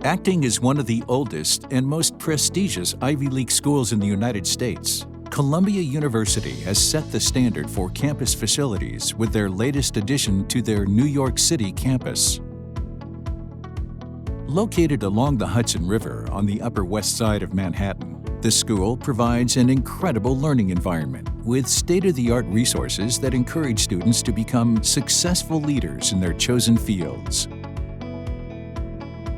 Acting as one of the oldest and most prestigious Ivy League schools in the United States, Columbia University has set the standard for campus facilities with their latest addition to their New York City campus. Located along the Hudson River on the Upper West Side of Manhattan, the school provides an incredible learning environment with state-of-the-art resources that encourage students to become successful leaders in their chosen fields.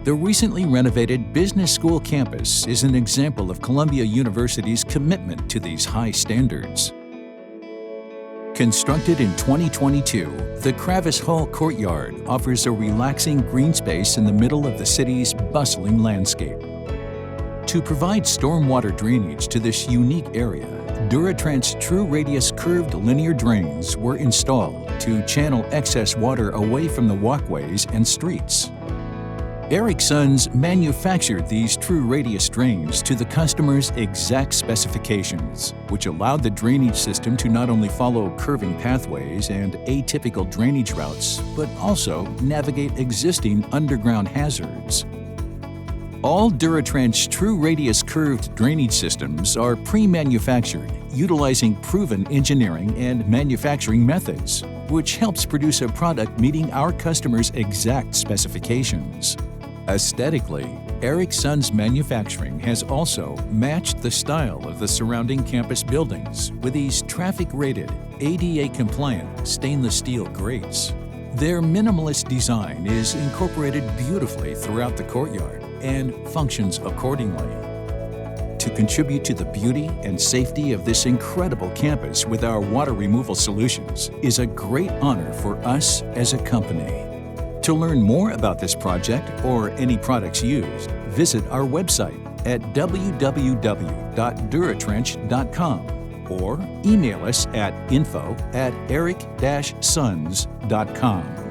The recently renovated Business School campus is an example of Columbia University's commitment to these high standards. Constructed in 2022, the Kravis Hall Courtyard offers a relaxing green space in the middle of the city's bustling landscape. To provide stormwater drainage to this unique area, Dura Trench TrueRadius curved linear drains were installed to channel excess water away from the walkways and streets. Eric Sons manufactured these TrueRadius drains to the customer's exact specifications, which allowed the drainage system to not only follow curving pathways and atypical drainage routes, but also navigate existing underground hazards. All Dura Trench TrueRadius curved drainage systems are pre-manufactured, utilizing proven engineering and manufacturing methods, which helps produce a product meeting our customers' exact specifications. Aesthetically, Eric Sons Manufacturing has also matched the style of the surrounding campus buildings with these traffic-rated, ADA-compliant stainless steel grates. Their minimalist design is incorporated beautifully throughout the courtyard and functions accordingly. To contribute to the beauty and safety of this incredible campus with our water removal solutions is a great honor for us as a company. To learn more about this project or any products used, visit our website at www.duratrench.com or email us at info@eric-sons.com.